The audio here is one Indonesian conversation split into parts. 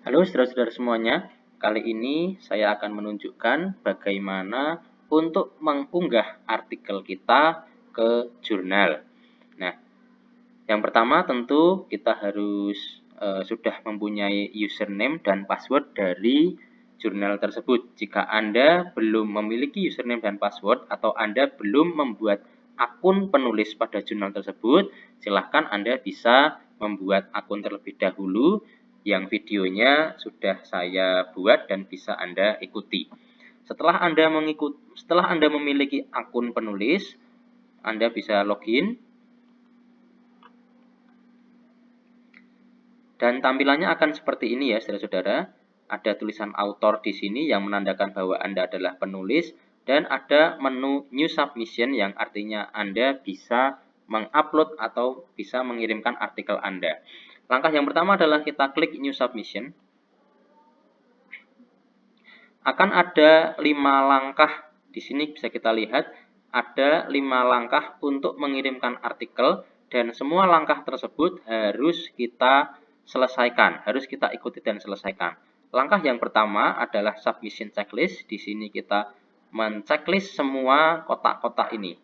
Halo saudara-saudara semuanya, kali ini saya akan menunjukkan bagaimana untuk mengunggah artikel kita ke jurnal. Nah, yang pertama tentu kita harus sudah mempunyai username dan password dari jurnal tersebut. Jika Anda belum memiliki username dan password atau Anda belum membuat akun penulis pada jurnal tersebut, silahkan Anda bisa membuat akun terlebih dahulu yang videonya sudah saya buat dan bisa Anda ikuti. Setelah Anda memiliki akun penulis, Anda bisa login. Dan tampilannya akan seperti ini ya, saudara-saudara. Ada tulisan author di sini yang menandakan bahwa Anda adalah penulis, dan ada menu New Submission yang artinya Anda bisa mengupload atau bisa mengirimkan artikel Anda. Langkah yang pertama adalah kita klik New Submission. Akan ada 5 langkah. Di sini bisa kita lihat ada 5 langkah untuk mengirimkan artikel, dan semua langkah tersebut harus kita selesaikan, harus kita ikuti dan selesaikan. Langkah yang pertama adalah submission checklist. Di sini kita menceklis semua kotak-kotak ini.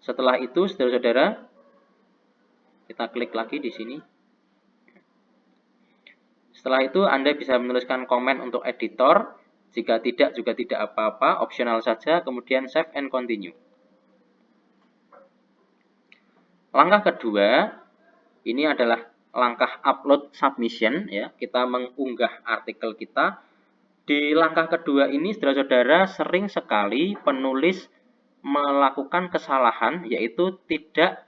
Setelah itu, saudara-saudara, kita klik lagi di sini. Setelah itu Anda bisa menuliskan komen untuk editor. Jika tidak juga tidak apa-apa, opsional saja, kemudian save and continue. Langkah kedua, ini adalah langkah upload submission ya. Kita mengunggah artikel kita. Di langkah kedua ini saudara-saudara sering sekali penulis melakukan kesalahan, yaitu tidak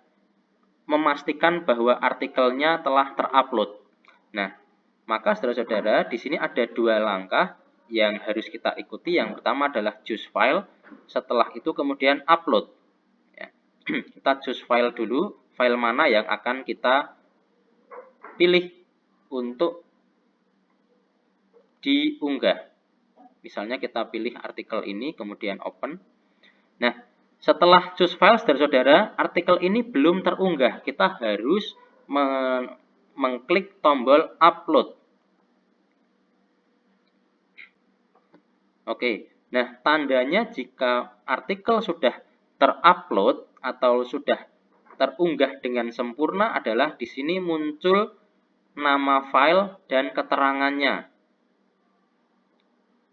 memastikan bahwa artikelnya telah terupload. Nah, maka saudara-saudara di sini ada 2 langkah yang harus kita ikuti. Yang pertama adalah choose file, setelah itu kemudian upload. Ya. Kita choose file dulu, file mana yang akan kita pilih untuk diunggah. Misalnya kita pilih artikel ini, kemudian open. Nah, setelah choose file, saudara-saudara, artikel ini belum terunggah. Kita harus mengklik tombol upload. Oke, nah tandanya jika artikel sudah terupload atau sudah terunggah dengan sempurna adalah di sini muncul nama file dan keterangannya,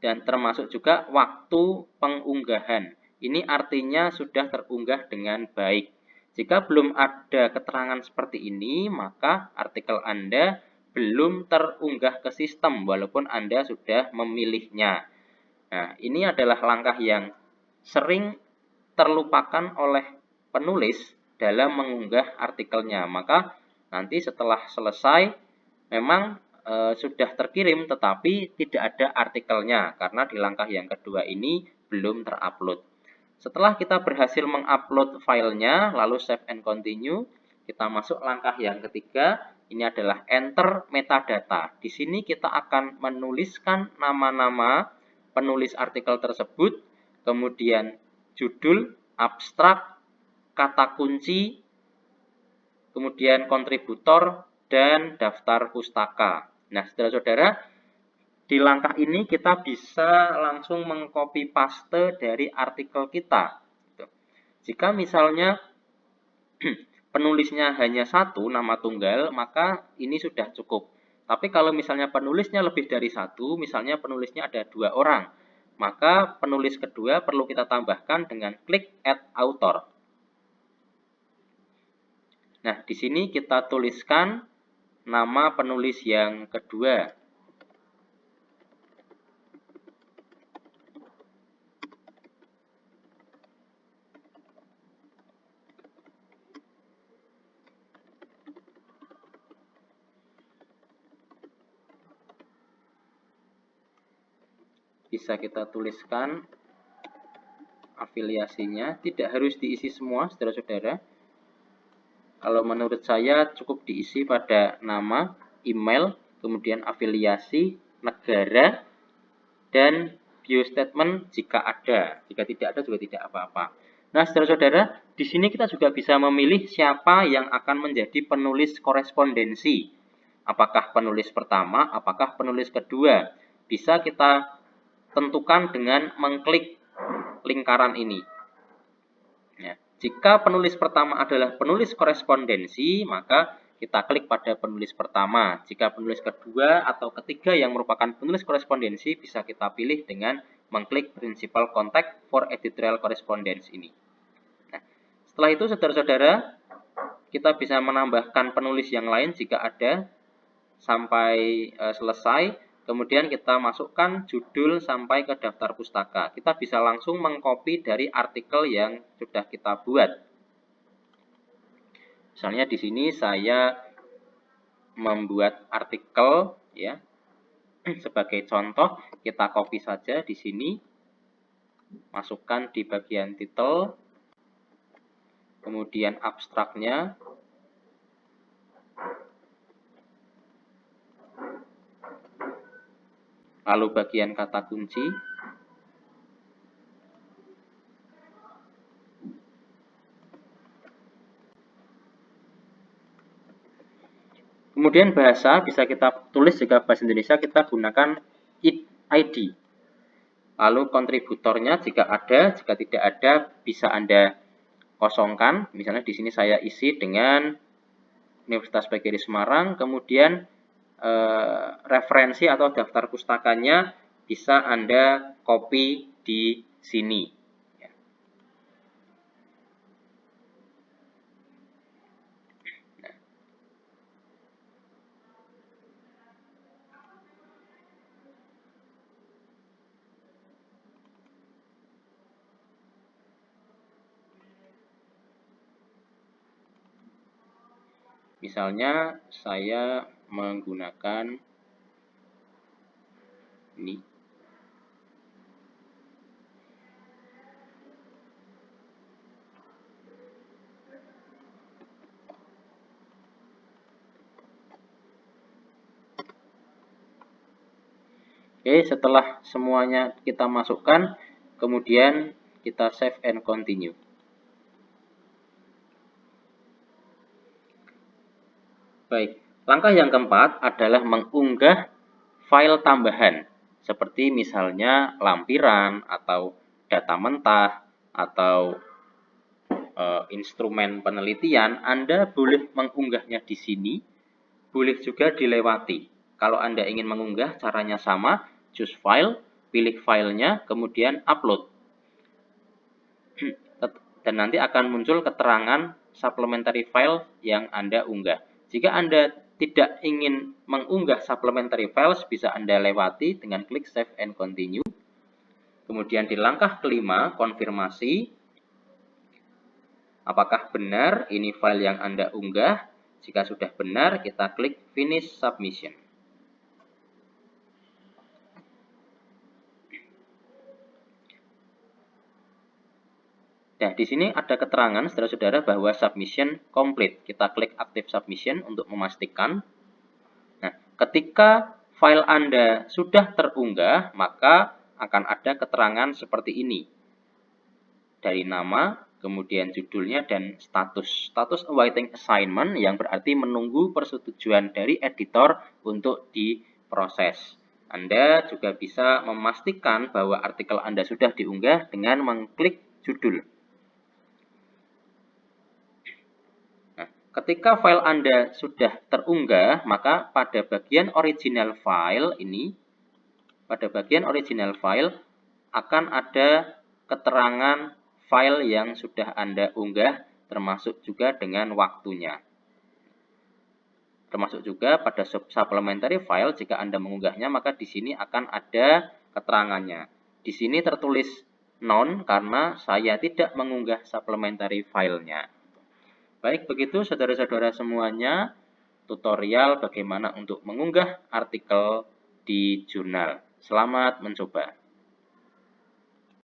dan termasuk juga waktu pengunggahan. Ini artinya sudah terunggah dengan baik. Jika belum ada keterangan seperti ini, maka artikel Anda belum terunggah ke sistem walaupun Anda sudah memilihnya. Nah, ini adalah langkah yang sering terlupakan oleh penulis dalam mengunggah artikelnya. Maka nanti setelah selesai memang sudah terkirim tetapi tidak ada artikelnya karena di langkah yang kedua ini belum terupload. Setelah kita berhasil mengupload filenya, lalu save and continue, kita masuk langkah yang ketiga. Ini adalah enter metadata. Di sini kita akan menuliskan nama-nama penulis artikel tersebut, kemudian judul, abstrak, kata kunci, kemudian kontributor, dan daftar pustaka. Nah, saudara-saudara, di langkah ini kita bisa langsung mengcopy paste dari artikel kita. Jika misalnya penulisnya hanya satu, nama tunggal, maka ini sudah cukup. Tapi kalau misalnya penulisnya lebih dari satu, misalnya penulisnya ada 2 orang, maka penulis kedua perlu kita tambahkan dengan klik add author. Nah, di sini kita tuliskan nama penulis yang kedua. Bisa kita tuliskan afiliasinya, tidak harus diisi semua, saudara-saudara. Kalau menurut saya cukup diisi pada nama, email, kemudian afiliasi, negara, dan bio statement jika ada. Jika tidak ada juga tidak apa-apa. Nah, saudara-saudara, di sini kita juga bisa memilih siapa yang akan menjadi penulis korespondensi. Apakah penulis pertama, apakah penulis kedua. Bisa kita tentukan dengan mengklik lingkaran ini. Ya. Jika penulis pertama adalah penulis korespondensi, maka kita klik pada penulis pertama. Jika penulis kedua atau ketiga yang merupakan penulis korespondensi, bisa kita pilih dengan mengklik Principal Contact for Editorial Correspondence ini. Nah, setelah itu, saudara-saudara, kita bisa menambahkan penulis yang lain jika ada sampai selesai. Kemudian kita masukkan judul sampai ke daftar pustaka. Kita bisa langsung mengcopy dari artikel yang sudah kita buat. Misalnya di sini saya membuat artikel ya. Sebagai contoh, kita copy saja di sini. Masukkan di bagian title. Kemudian abstraknya. Lalu bagian kata kunci. Kemudian bahasa bisa kita tulis, jika bahasa Indonesia kita gunakan ID. Lalu kontributornya jika ada, jika tidak ada bisa Anda kosongkan. Misalnya di sini saya isi dengan Universitas PGRI Semarang, kemudian referensi atau daftar pustakanya bisa Anda copy di sini. Misalnya saya menggunakan ini. Oke, setelah semuanya kita masukkan, kemudian kita save and continue. Baik, langkah yang keempat adalah mengunggah file tambahan, seperti misalnya lampiran atau data mentah atau instrumen penelitian. Anda boleh mengunggahnya di sini, boleh juga dilewati. Kalau Anda ingin mengunggah, caranya sama, choose file, pilih filenya, kemudian upload. Dan nanti akan muncul keterangan supplementary file yang Anda unggah. Jika Anda tidak ingin mengunggah supplementary files, bisa Anda lewati dengan klik save and continue. Kemudian di langkah kelima, konfirmasi. Apakah benar ini file yang Anda unggah? Jika sudah benar, kita klik finish submission. Nah, di sini ada keterangan saudara-saudara bahwa submission complete. Kita klik active submission untuk memastikan. Nah, ketika file Anda sudah terunggah, maka akan ada keterangan seperti ini. Dari nama, kemudian judulnya, dan status. Status awaiting assignment yang berarti menunggu persetujuan dari editor untuk diproses. Anda juga bisa memastikan bahwa artikel Anda sudah diunggah dengan mengklik judul. Ketika file Anda sudah terunggah, maka pada bagian original file ini, akan ada keterangan file yang sudah Anda unggah, termasuk juga dengan waktunya. Termasuk juga pada supplementary file, jika Anda mengunggahnya, maka di sini akan ada keterangannya. Di sini tertulis none karena saya tidak mengunggah supplementary filenya. Baik, begitu saudara-saudara semuanya, tutorial bagaimana untuk mengunggah artikel di jurnal. Selamat mencoba.